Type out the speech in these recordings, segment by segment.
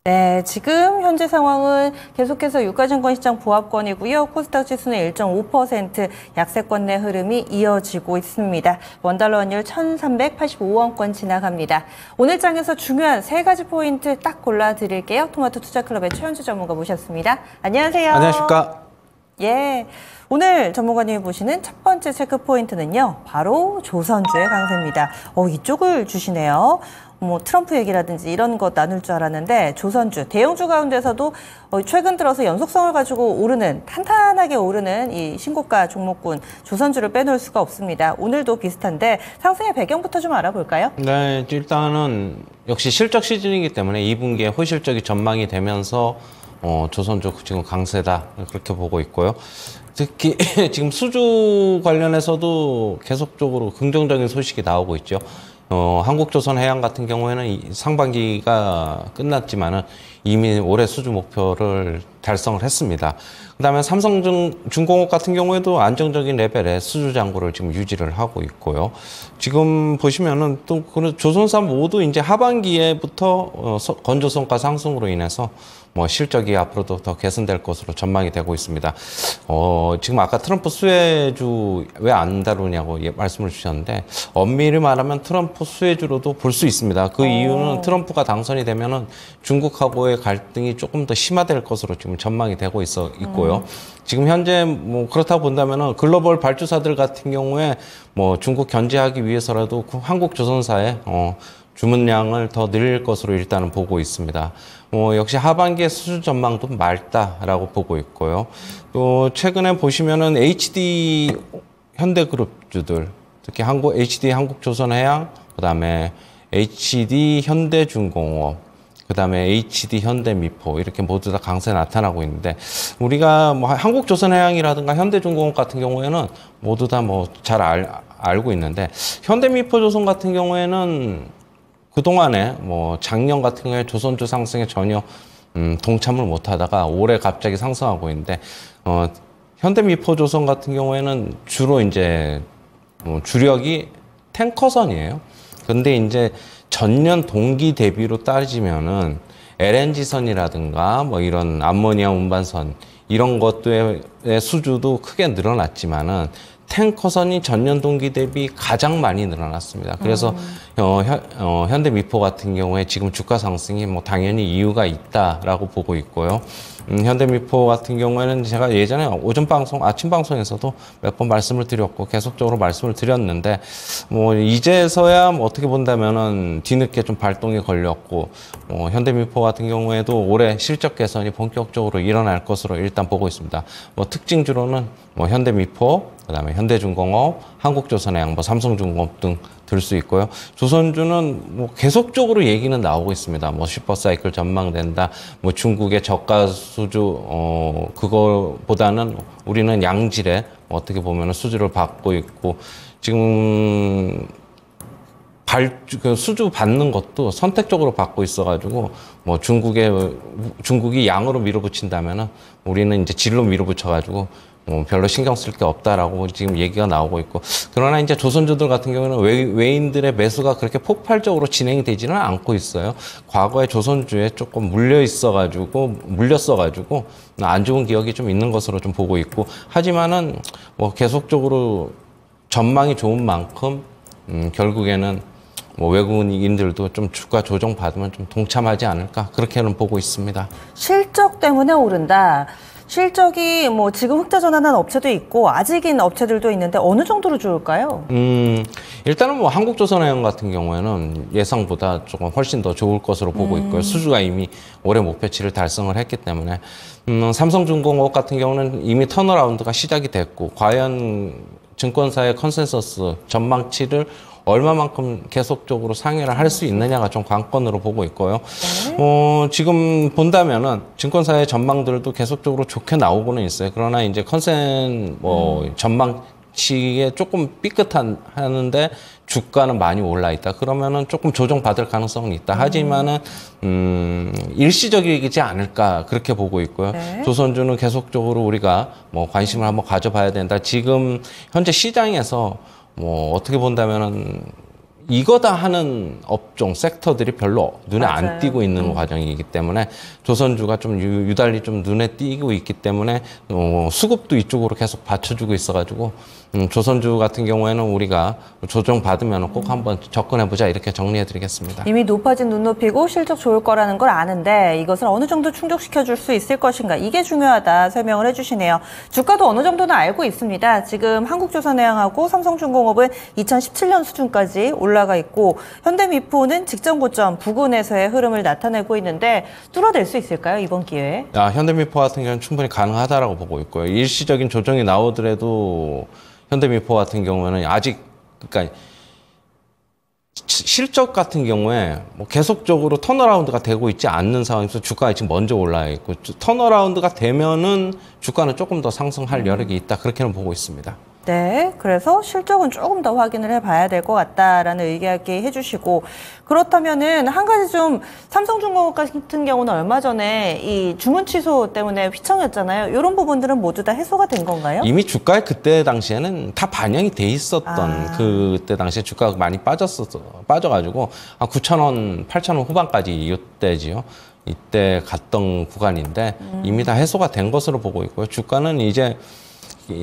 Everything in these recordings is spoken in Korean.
네, 지금 현재 상황은 계속해서 유가증권 시장 보합권이고요. 코스닥 지수는 1.5% 약세권 내 흐름이 이어지고 있습니다. 원달러 환율 1,385원권 지나갑니다. 오늘 장에서 중요한 세 가지 포인트 딱 골라드릴게요. 토마토 투자클럽의 최현주 전문가 모셨습니다. 안녕하세요. 안녕하십니까. 예, 오늘 전문가님이 보시는 첫 번째 체크 포인트는요. 바로 조선주의 강세입니다. 이쪽을 주시네요. 뭐 트럼프 얘기라든지 이런 것 나눌 줄 알았는데 조선주, 대형주 가운데서도 최근 들어서 연속성을 가지고 오르는, 탄탄하게 오르는 이 신고가 종목군 조선주를 빼놓을 수가 없습니다. 오늘도 비슷한데 상승의 배경부터 좀 알아볼까요? 네, 일단은 역시 실적 시즌이기 때문에 2분기에 호실적이 전망이 되면서 조선주 지금 강세다 그렇게 보고 있고요. 특히 지금 수주 관련해서도 계속적으로 긍정적인 소식이 나오고 있죠. 한국조선해양 같은 경우에는 상반기가 끝났지만은 이미 올해 수주 목표를 달성을 했습니다. 그다음에 삼성중공업 같은 경우에도 안정적인 레벨의 수주 잔고를 지금 유지를 하고 있고요. 지금 보시면은 또 조선사 모두 이제 하반기에부터 건조성가 상승으로 인해서 뭐 실적이 앞으로도 더 개선될 것으로 전망이 되고 있습니다. 지금 아까 트럼프 수혜주 왜 안 다루냐고 말씀을 주셨는데 엄밀히 말하면 트럼프 수혜주로도 볼 수 있습니다. 그 이유는 트럼프가 당선이 되면은 중국하고의 갈등이 조금 더 심화될 것으로 지금 전망이 되고 있고요. 지금 현재 뭐 그렇다고 본다면은 글로벌 발주사들 같은 경우에 뭐 중국 견제하기 위해서라도 한국 조선사의 주문량을 더 늘릴 것으로 일단은 보고 있습니다. 역시 하반기의 수주 전망도 맑다라고 보고 있고요. 또 최근에 보시면은 HD 현대그룹주들, 특히 HD 한국조선해양, 그다음에 HD 현대중공업, 그다음에 HD 현대미포 이렇게 모두 다 강세 나타나고 있는데 우리가 뭐 한국조선해양이라든가 현대중공업 같은 경우에는 모두 다 뭐 잘 알고 있는데 현대미포조선 같은 경우에는 그동안에 뭐 작년 같은 경우에 조선주 상승에 전혀 동참을 못 하다가 올해 갑자기 상승하고 있는데 현대미포조선 같은 경우에는 주로 이제 주력이 탱커선이에요. 근데 이제 전년 동기 대비로 따지면은 LNG선이라든가 뭐 이런 암모니아 운반선 이런 것들의 수주도 크게 늘어났지만은 탱커선이 전년 동기 대비 가장 많이 늘어났습니다. 그래서 현대미포 같은 경우에 지금 주가 상승이 뭐 당연히 이유가 있다라고 보고 있고요. 현대미포 같은 경우에는 제가 예전에 오전 방송, 아침 방송에서도 몇 번 말씀을 드렸고 계속적으로 말씀을 드렸는데 뭐 이제서야 뭐 어떻게 본다면은 뒤늦게 좀 발동이 걸렸고 현대미포 같은 경우에도 올해 실적 개선이 본격적으로 일어날 것으로 일단 보고 있습니다. 뭐 특징주로는 뭐 현대미포, 그다음에 현대중공업, 한국조선해양, 뭐 삼성중공업 등 들 수 있고요. 조선주는 뭐 계속적으로 얘기는 나오고 있습니다. 뭐 슈퍼사이클 전망된다. 뭐 중국의 저가 수주 그거보다는 우리는 양질의 어떻게 보면은 수주를 받고 있고 지금 수주 받는 것도 선택적으로 받고 있어가지고 뭐 중국이 양으로 밀어붙인다면은 우리는 이제 질로 밀어붙여가지고 별로 신경 쓸 게 없다라고 지금 얘기가 나오고 있고 그러나 이제 조선주들 같은 경우는 외인들의 매수가 그렇게 폭발적으로 진행이 되지는 않고 있어요. 과거에 조선주에 조금 물렸어가지고 안 좋은 기억이 좀 있는 것으로 좀 보고 있고 하지만은 뭐 계속적으로 전망이 좋은 만큼 결국에는 뭐 외국인들도 좀 주가 조정 받으면 좀 동참하지 않을까 그렇게는 보고 있습니다. 실적 때문에 오른다. 실적이 뭐 지금 흑자 전환한 업체도 있고 아직인 업체들도 있는데 어느 정도로 좋을까요? 일단은 뭐 한국조선해양 같은 경우에는 예상보다 조금 훨씬 더 좋을 것으로 보고 있고요. 수주가 이미 올해 목표치를 달성을 했기 때문에 삼성중공업 같은 경우는 이미 턴어라운드가 시작이 됐고 과연 증권사의 컨센서스 전망치를 얼마만큼 계속적으로 상회를 할 수 있느냐가 좀 관건으로 보고 있고요. 지금 본다면은 증권사의 전망들도 계속적으로 좋게 나오고는 있어요. 그러나 이제 전망치에 조금 하는데 주가는 많이 올라 있다. 그러면은 조금 조정받을 가능성은 있다. 하지만은 일시적이지 않을까 그렇게 보고 있고요. 네. 조선주는 계속적으로 우리가 뭐 관심을 한번 가져봐야 된다. 지금 현재 시장에서 뭐 어떻게 본다면은 이거다 하는 업종, 섹터들이 별로 눈에 맞아요. 안 띄고 있는 과정이기 때문에 조선주가 좀 유달리 좀 눈에 띄고 있기 때문에 수급도 이쪽으로 계속 받쳐주고 있어가지고 조선주 같은 경우에는 우리가 조정 받으면 꼭 한번 접근해보자 이렇게 정리해드리겠습니다. 이미 높아진 눈높이고 실적 좋을 거라는 걸 아는데 이것을 어느 정도 충족시켜줄 수 있을 것인가 이게 중요하다 설명을 해주시네요. 주가도 어느 정도는 알고 있습니다. 지금 한국조선해양하고 삼성중공업은 2017년 수준까지 올라가 있고 현대미포는 직전 고점 부근에서의 흐름을 나타내고 있는데 뚫어낼 수 있을까요? 이번 기회에? 현대미포 같은 경우는 충분히 가능하다라고 보고 있고요. 일시적인 조정이 나오더라도 현대미포 같은 경우는 아직 그러니까 실적 같은 경우에 뭐 계속적으로 턴어라운드가 되고 있지 않는 상황에서 주가가 지금 먼저 올라 있고 턴어라운드가 되면은 주가는 조금 더 상승할 여력이 있다 그렇게는 보고 있습니다. 네, 그래서 실적은 조금 더 확인을 해봐야 될 것 같다라는 이야기 해주시고 그렇다면은 한 가지 좀 삼성중공업 같은 경우는 얼마 전에 이 주문 취소 때문에 휘청였잖아요. 이런 부분들은 모두 다 해소가 된 건가요? 이미 주가에 그때 당시에는 다 반영이 돼 있었던 그때 당시에 주가가 많이 빠져가지고 한 9,000원, 8,000원 후반까지 이때지요. 이때 갔던 구간인데 이미 다 해소가 된 것으로 보고 있고요. 주가는 이제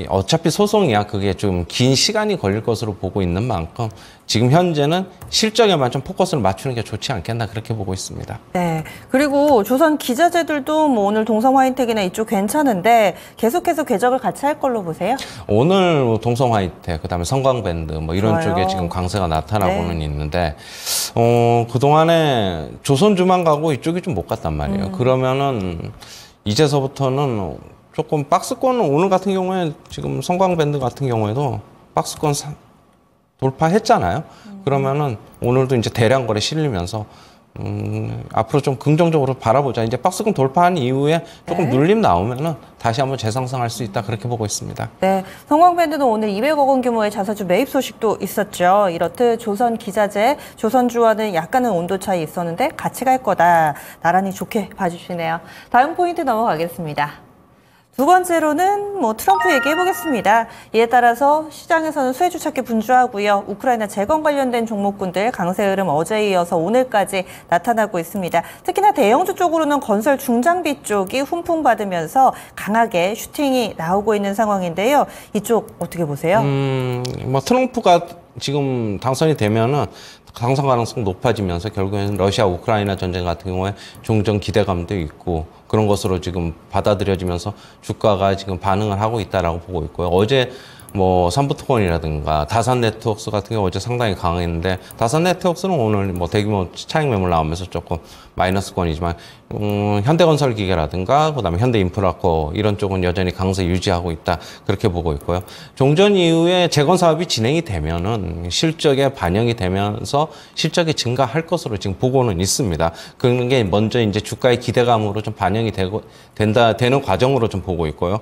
어차피 소송이야 그게 좀 긴 시간이 걸릴 것으로 보고 있는 만큼 지금 현재는 실적에만 좀 포커스를 맞추는 게 좋지 않겠나 그렇게 보고 있습니다. 네. 그리고 조선 기자재들도 뭐 오늘 동성화이텍이나 이쪽 괜찮은데 계속해서 궤적을 같이 할 걸로 보세요? 오늘 동성화이텍 그다음에 성광밴드 뭐 이런 좋아요. 쪽에 지금 강세가 나타나고는 있는데 그동안에 조선주만 가고 이쪽이 좀 못 갔단 말이에요. 그러면은 이제서부터는 조금 박스권 오늘 같은 경우에 지금 성광밴드 같은 경우에도 박스권 돌파했잖아요. 그러면은 오늘도 이제 대량 거래 실리면서 앞으로 좀 긍정적으로 바라보자. 이제 박스권 돌파한 이후에 조금 눌림 나오면은 다시 한번 재상승할 수 있다 그렇게 보고 있습니다. 네, 성광밴드는 오늘 200억 원 규모의 자사주 매입 소식도 있었죠. 이렇듯 조선 기자재, 조선주와는 약간은 온도 차이 있었는데 같이 갈 거다. 나란히 좋게 봐주시네요. 다음 포인트 넘어가겠습니다. 두 번째로는 뭐 트럼프 얘기해보겠습니다. 이에 따라서 시장에서는 수혜주 찾기 분주하고요. 우크라이나 재건 관련된 종목군들 강세 흐름 어제에 이어서 오늘까지 나타나고 있습니다. 특히나 대형주 쪽으로는 건설 중장비 쪽이 훈풍 받으면서 강하게 슈팅이 나오고 있는 상황인데요. 이쪽 어떻게 보세요? 뭐 트럼프가 지금 당선이 되면은 당선 가능성 높아지면서 결국에는 러시아 우크라이나 전쟁 같은 경우에 종전 기대감도 있고 그런 것으로 지금 받아들여지면서 주가가 지금 반응을 하고 있다라고 보고 있고요. 어제 뭐 삼부토건이라든가 다산 네트워크스 같은 경우 어제 상당히 강했는데 다산 네트워크스는 오늘 뭐 대규모 차익 매물 나오면서 조금 마이너스권이지만 현대건설기계라든가 그다음에 현대인프라코 이런 쪽은 여전히 강세 유지하고 있다 그렇게 보고 있고요. 종전 이후에 재건 사업이 진행이 되면은 실적에 반영이 되면서 실적이 증가할 것으로 지금 보고는 있습니다. 그런 게 먼저 이제 주가의 기대감으로 좀 반영이 되는 과정으로 좀 보고 있고요.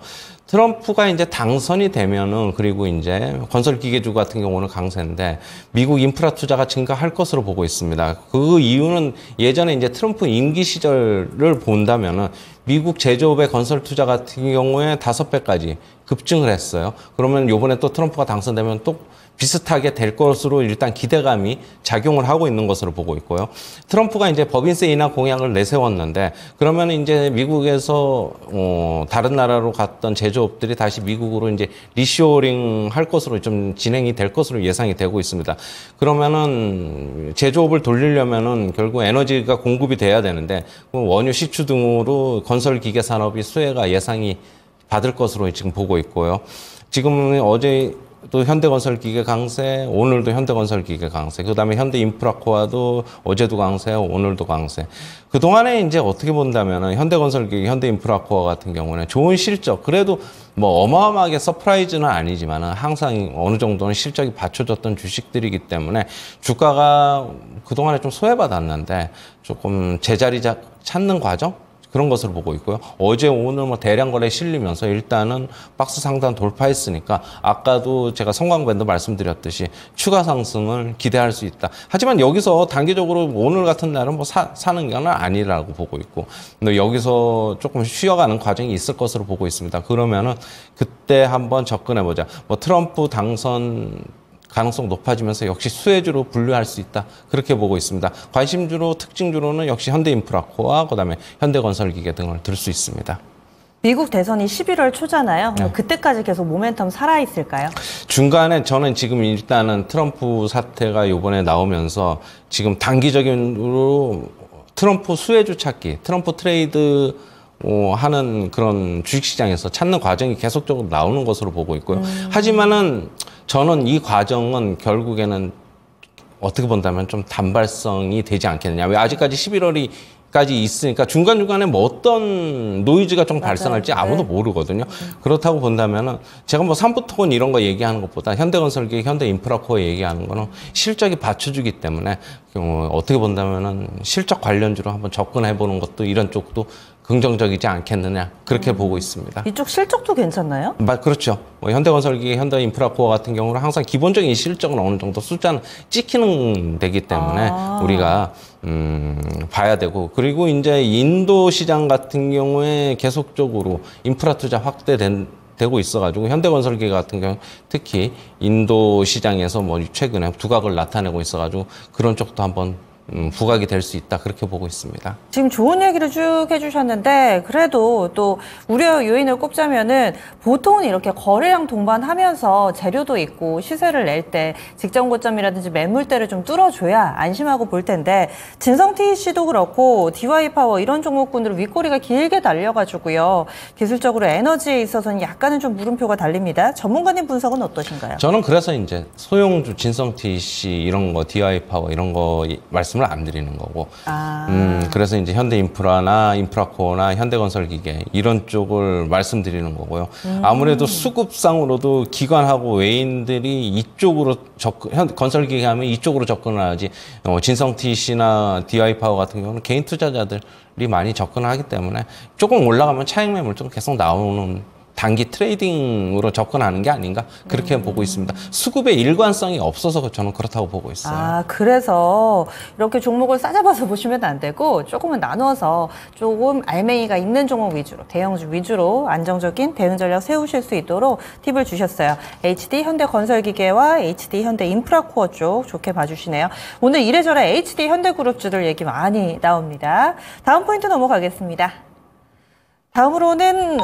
트럼프가 이제 당선이 되면은 그리고 이제 건설기계주 같은 경우는 강세인데 미국 인프라 투자가 증가할 것으로 보고 있습니다. 그 이유는 예전에 이제 트럼프 임기 시절을 본다면은 미국 제조업의 건설 투자 같은 경우에 5배까지 급증을 했어요. 그러면 요번에 또 트럼프가 당선되면 또 비슷하게 될 것으로 일단 기대감이 작용을 하고 있는 것으로 보고 있고요. 트럼프가 이제 법인세 인하 공약을 내세웠는데 그러면 이제 미국에서 다른 나라로 갔던 제조업들이 다시 미국으로 이제 리쇼링 할 것으로 좀 진행이 될 것으로 예상이 되고 있습니다. 그러면은 제조업을 돌리려면은 결국 에너지가 공급이 돼야 되는데 원유 시추 등으로 건설 기계 산업이 수혜가 예상이 받을 것으로 지금 보고 있고요. 지금 어제 또 현대건설기계 강세, 오늘도 현대건설기계 강세, 그다음에 현대인프라코아도 어제도 강세, 오늘도 강세. 그동안에 이제 어떻게 본다면 현대건설기계, 현대인프라코아 같은 경우는 좋은 실적, 그래도 뭐 어마어마하게 서프라이즈는 아니지만 항상 어느 정도는 실적이 받쳐줬던 주식들이기 때문에 주가가 그동안에 좀 소외받았는데 조금 제자리 찾는 과정? 그런 것으로 보고 있고요. 어제 오늘 뭐 대량 거래 실리면서 일단은 박스 상단 돌파했으니까 아까도 제가 성광밴드 말씀드렸듯이 추가 상승을 기대할 수 있다. 하지만 여기서 단기적으로 오늘 같은 날은 뭐 사는 건 아니라고 보고 있고 근데 여기서 조금 쉬어가는 과정이 있을 것으로 보고 있습니다. 그러면은 그때 한번 접근해 보자. 뭐 트럼프 당선 가능성 높아지면서 역시 수혜주로 분류할 수 있다. 그렇게 보고 있습니다. 관심주로 특징주로는 역시 현대인프라코와 그다음에 현대건설기계 등을 들 수 있습니다. 미국 대선이 11월 초잖아요. 네. 그때까지 계속 모멘텀 살아있을까요? 중간에 저는 지금 일단은 트럼프 사태가 이번에 나오면서 지금 단기적으로 트럼프 수혜주 찾기, 트럼프 트레이드 하는 그런 주식시장에서 찾는 과정이 계속적으로 나오는 것으로 보고 있고요. 하지만은 저는 이 과정은 결국에는 어떻게 본다면 좀 단발성이 되지 않겠느냐. 왜 아직까지 11월까지 있으니까 중간중간에 뭐 어떤 노이즈가 좀 발생할지 아무도 모르거든요. 그렇다고 본다면은 제가 뭐 삼부토건 이런 거 얘기하는 것보다 현대건설기, 현대인프라코어 얘기하는 거는 실적이 받쳐주기 때문에 어떻게 본다면은 실적 관련주로 한번 접근해 보는 것도 이런 쪽도 긍정적이지 않겠느냐 그렇게 보고 있습니다. 이쪽 실적도 괜찮나요? 그렇죠. 뭐 현대건설기, 현대인프라코어 같은 경우는 항상 기본적인 실적은 어느 정도 숫자는 찍히는 되기 때문에 우리가 봐야 되고, 그리고 이제 인도 시장 같은 경우에 계속적으로 인프라 투자 되고 있어가지고 현대건설기 같은 경우 특히 인도 시장에서 뭐 최근에 두각을 나타내고 있어가지고 그런 쪽도 한번 부각이 될 수 있다 그렇게 보고 있습니다. 지금 좋은 얘기를 쭉 해주셨는데 그래도 또 우려 요인을 꼽자면은 보통은 이렇게 거래량 동반하면서 재료도 있고 시세를 낼 때 직전 고점이라든지 매물대를 좀 뚫어줘야 안심하고 볼 텐데 진성 TEC도 그렇고 DY파워 이런 종목군들은 윗꼬리가 길게 달려가지고요. 기술적으로 에너지에 있어서는 약간은 좀 물음표가 달립니다. 전문가님 분석은 어떠신가요? 저는 그래서 이제 소형주 진성 TEC 이런 거 DY파워 이런 거 말씀을 안 드리는 거고, 그래서 이제 현대인프라나 인프라코어나 현대건설기계 이런 쪽을 말씀드리는 거고요. 아무래도 수급상으로도 기관하고 외인들이 이쪽으로 건설기계 하면 이쪽으로 접근을 하지, 진성 TEC나 DY파워 같은 경우는 개인 투자자들이 많이 접근하기 때문에 조금 올라가면 차익 매물도 계속 나오는 단기 트레이딩으로 접근하는 게 아닌가 그렇게 보고 있습니다. 수급의 일관성이 없어서 저는 그렇다고 보고 있어요. 그래서 이렇게 종목을 싸잡아서 보시면 안 되고 조금은 나눠서 조금 알맹이가 있는 종목 위주로, 대형주 위주로 안정적인 대응 전략 세우실 수 있도록 팁을 주셨어요. HD 현대건설기계와 HD 현대인프라코어 쪽 좋게 봐주시네요. 오늘 이래저래 HD 현대그룹주들 얘기 많이 나옵니다. 다음 포인트 넘어가겠습니다. 다음으로는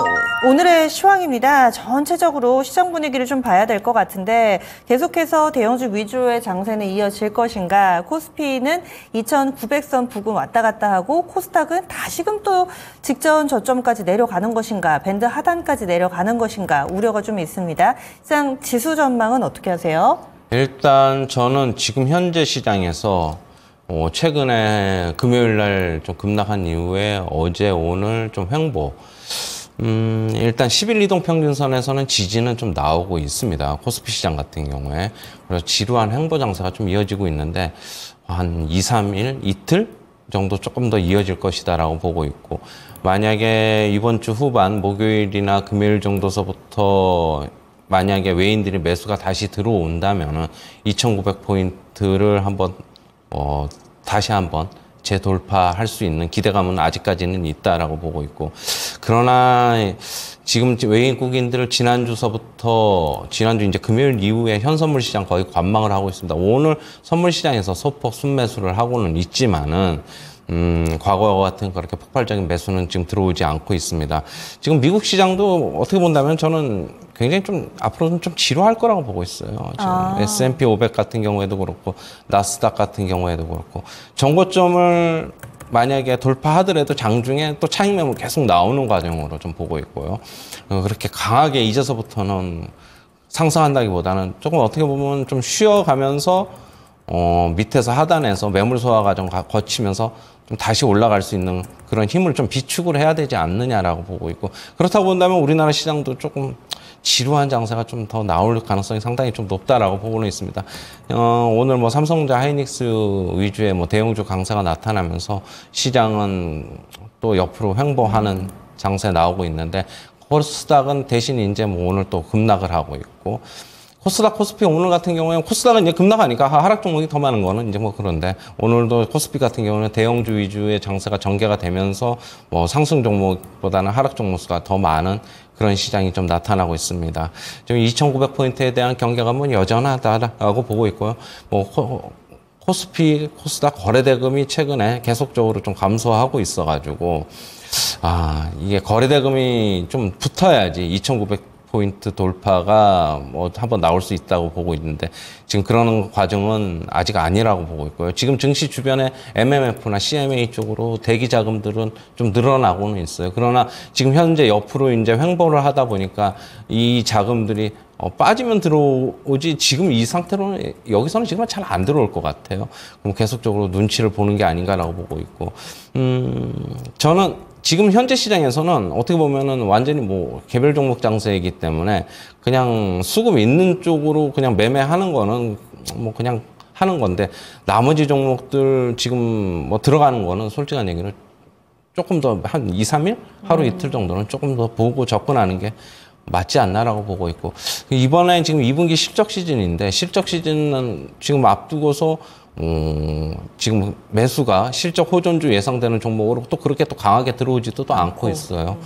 오늘의 시황입니다. 전체적으로 시장 분위기를 좀 봐야 될 것 같은데 계속해서 대형주 위주의 장세는 이어질 것인가, 코스피는 2,900선 부근 왔다 갔다 하고 코스닥은 다시금 또 직전 저점까지 내려가는 것인가, 밴드 하단까지 내려가는 것인가 우려가 좀 있습니다. 시장 지수 전망은 어떻게 하세요? 일단 저는 지금 현재 시장에서 최근에 금요일 날 좀 급락한 이후에 어제 오늘 좀 횡보. 일단 10일 이동 평균선에서는 지지는 좀 나오고 있습니다. 코스피 시장 같은 경우에. 그래서 지루한 횡보 장세가 좀 이어지고 있는데 한 2, 3일, 이틀 정도 조금 더 이어질 것이다라고 보고 있고, 만약에 이번 주 후반 목요일이나 금요일 정도서부터 만약에 외인들이 매수가 다시 들어온다면은 2,900포인트를 한번 다시 한번 재돌파할 수 있는 기대감은 아직까지는 있다라고 보고 있고, 그러나 지금 외국인들을 지난주 이제 금요일 이후에 현선물 시장 거의 관망을 하고 있습니다. 오늘 선물 시장에서 소폭 순매수를 하고는 있지만은 과거와 같은 그렇게 폭발적인 매수는 지금 들어오지 않고 있습니다. 지금 미국 시장도 어떻게 본다면 저는 굉장히 좀 앞으로는 좀 지루할 거라고 보고 있어요. 지금 S&P 500 같은 경우에도 그렇고 나스닥 같은 경우에도 그렇고 정고점을 만약에 돌파하더라도 장중에 또 차익 매물 계속 나오는 과정으로 좀 보고 있고요. 그렇게 강하게 이제서부터는 상승한다기보다는 조금 어떻게 보면 좀 쉬어가면서 밑에서 하단에서 매물 소화 과정 거치면서 좀 다시 올라갈 수 있는 그런 힘을 좀 비축을 해야 되지 않느냐라고 보고 있고, 그렇다고 본다면 우리나라 시장도 조금 지루한 장세가 좀 더 나올 가능성이 상당히 좀 높다라고 보고는 있습니다. 오늘 뭐 삼성전자, 하이닉스 위주의 뭐 대형주 강세가 나타나면서 시장은 또 옆으로 횡보하는 장세 나오고 있는데, 코스닥은 대신 이제 뭐 오늘 또 급락을 하고 있고, 코스닥, 코스피 오늘 같은 경우에는 코스닥은 이제 급락하니까 하락 종목이 더 많은 거는 이제 뭐 그런데 오늘도 코스피 같은 경우는 대형주 위주의 장세가 전개가 되면서 뭐 상승 종목보다는 하락 종목 수가 더 많은 그런 시장이 좀 나타나고 있습니다. 지금 2,900포인트에 대한 경계감은 여전하다라고 보고 있고요. 뭐 코스피, 코스닥 거래대금이 최근에 계속적으로 좀 감소하고 있어가지고 이게 거래대금이 좀 붙어야지 2,900포인트 돌파가 뭐 한번 나올 수 있다고 보고 있는데 지금 그런 과정은 아직 아니라고 보고 있고요. 지금 증시 주변에 MMF나 CMA 쪽으로 대기 자금들은 좀 늘어나고는 있어요. 그러나 지금 현재 옆으로 이제 횡보를 하다 보니까 이 자금들이 빠지면 들어오지 지금 이 상태로는 여기서는 지금 잘 안 들어올 것 같아요. 그럼 계속적으로 눈치를 보는 게 아닌가라고 보고 있고 저는 지금 현재 시장에서는 어떻게 보면은 완전히 뭐 개별 종목 장세이기 때문에 그냥 수급 있는 쪽으로 그냥 매매하는 거는 뭐 그냥 하는 건데 나머지 종목들 지금 뭐 들어가는 거는 솔직한 얘기로 조금 더 한 2, 3일? 하루 이틀 정도는 조금 더 보고 접근하는 게 맞지 않나라고 보고 있고 이번에 지금 2분기 실적 시즌인데 실적 시즌은 지금 앞두고서 지금 매수가 실적 호전주 예상되는 종목으로 또 그렇게 또 강하게 들어오지도 또 않고 있어요.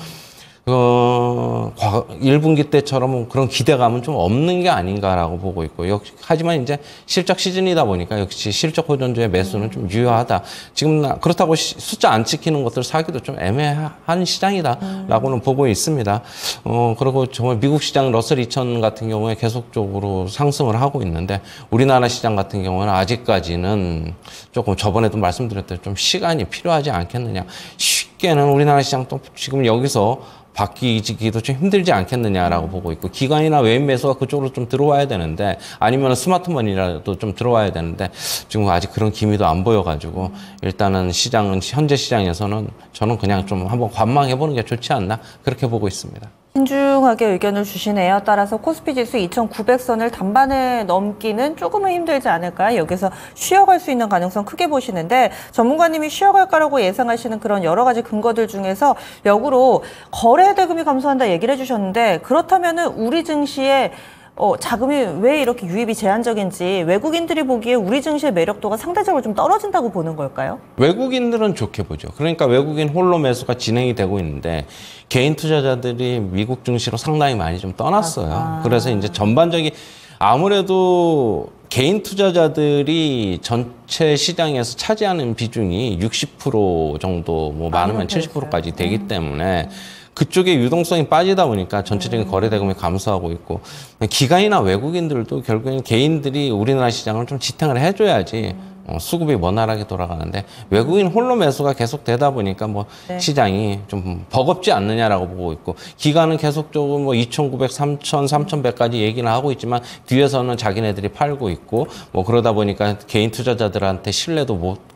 1분기 때처럼 그런 기대감은 좀 없는 게 아닌가라고 보고 있고 하지만 이제 실적 시즌이다 보니까 역시 실적 호전주의 매수는 좀 유효하다. 지금 그렇다고 숫자 안 찍히는 것들 사기도 좀 애매한 시장이다라고는 보고 있습니다. 그리고 정말 미국 시장 러셀 2000 같은 경우에 계속적으로 상승을 하고 있는데 우리나라 시장 같은 경우는 아직까지는 조금 저번에도 말씀드렸듯이 좀 시간이 필요하지 않겠느냐. 쉽게는 우리나라 시장 또 지금 여기서 바뀌기도 좀 힘들지 않겠느냐라고 보고 있고 기관이나 외인 매수가 그쪽으로 좀 들어와야 되는데 아니면 스마트머니라도 좀 들어와야 되는데 지금 아직 그런 기미도 안 보여가지고 일단은 시장은 현재 시장에서는 저는 그냥 좀 한번 관망해보는 게 좋지 않나 그렇게 보고 있습니다. 신중하게 의견을 주시네요. 따라서 코스피 지수 2,900선을 단반에 넘기는 조금은 힘들지 않을까? 여기서 쉬어갈 수 있는 가능성 크게 보시는데 전문가님이 쉬어갈까라고 예상하시는 그런 여러 가지 근거들 중에서 역으로 거래 대금이 감소한다 얘기를 해주셨는데 그렇다면은 우리 증시에 자금이 왜 이렇게 유입이 제한적인지 외국인들이 보기에 우리 증시의 매력도가 상대적으로 좀 떨어진다고 보는 걸까요? 외국인들은 좋게 보죠. 그러니까 외국인 홀로 매수가 진행이 되고 있는데 개인 투자자들이 미국 증시로 상당히 많이 좀 떠났어요. 그래서 이제 전반적인 아무래도 개인 투자자들이 전체 시장에서 차지하는 비중이 60% 정도 뭐 많으면 70%까지 되기 때문에 그쪽에 유동성이 빠지다 보니까 전체적인 거래 대금이 감소하고 있고 기관이나 외국인들도 결국엔 개인들이 우리나라 시장을 좀 지탱을 해줘야지 수급이 원활하게 돌아가는데 외국인 홀로 매수가 계속 되다 보니까 뭐 시장이 좀 버겁지 않느냐라고 보고 있고 기관은 계속적으로 뭐 2,900, 3,000, 3,100까지 얘기는 하고 있지만 뒤에서는 자기네들이 팔고 있고 뭐 그러다 보니까 개인 투자자들한테 신뢰도 못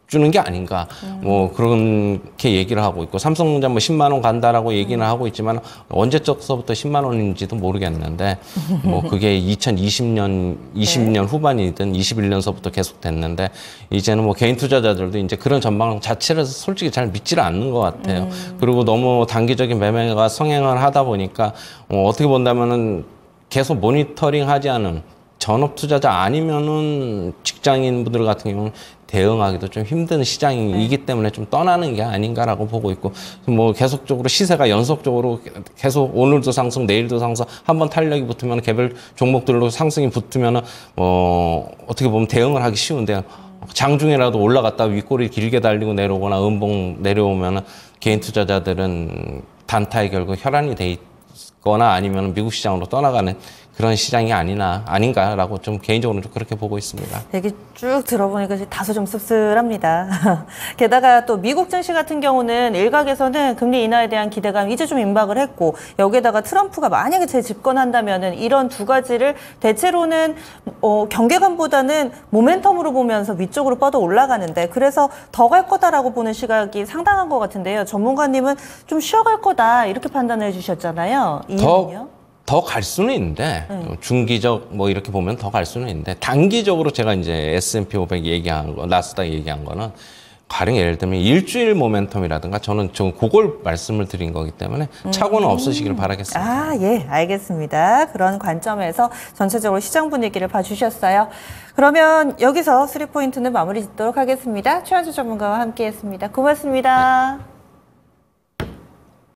주는 게 아닌가 뭐 그렇게 얘기를 하고 있고 삼성전자 뭐 10만 원 간다라고 얘기는 하고 있지만 언제적서부터 10만 원인지도 모르겠는데 뭐 그게 2020년 20년 후반이든 21년서부터 계속 됐는데 이제는 뭐 개인 투자자들도 이제 그런 전망 자체를 솔직히 잘 믿지를 않는 것 같아요. 그리고 너무 단기적인 매매가 성행을 하다 보니까 어떻게 본다면은 계속 모니터링하지 않은 전업 투자자 아니면은 직장인분들 같은 경우는 대응하기도 좀 힘든 시장이기 때문에 좀 떠나는 게 아닌가라고 보고 있고 뭐 계속적으로 시세가 연속적으로 계속 오늘도 상승 내일도 상승 한번 탄력이 붙으면 개별 종목들로 상승이 붙으면 어떻게 보면 대응을 하기 쉬운데 장중에라도 올라갔다 윗꼬리 길게 달리고 내려오거나 음봉 내려오면 개인 투자자들은 단타에 결국 혈안이 돼 있거나 아니면 미국 시장으로 떠나가는 그런 시장이 아닌가라고 좀 개인적으로 좀 그렇게 보고 있습니다. 얘기 쭉 들어보니까 다소 좀 씁쓸합니다. 게다가 또 미국 증시 같은 경우는 일각에서는 금리 인하에 대한 기대감이 이제 좀 임박을 했고 여기에다가 트럼프가 만약에 재집권한다면은 이런 두 가지를 대체로는 경계감보다는 모멘텀으로 보면서 위쪽으로 뻗어 올라가는데 그래서 더 갈 거다라고 보는 시각이 상당한 것 같은데요. 전문가님은 좀 쉬어갈 거다 이렇게 판단을 해주셨잖아요. 이유는요? 더 갈 수는 있는데 중기적 뭐 이렇게 보면 더 갈 수는 있는데 단기적으로 제가 이제 S&P 500 얘기한 거 나스닥 얘기한 거는 가령 예를 들면 일주일 모멘텀이라든가 저는 좀 그걸 말씀을 드린 거기 때문에 착오는 없으시길 바라겠습니다. 아, 예, 알겠습니다. 그런 관점에서 전체적으로 시장 분위기를 봐주셨어요. 그러면 여기서 3포인트는 마무리 짓도록 하겠습니다. 최한주 전문가와 함께했습니다. 고맙습니다. 네.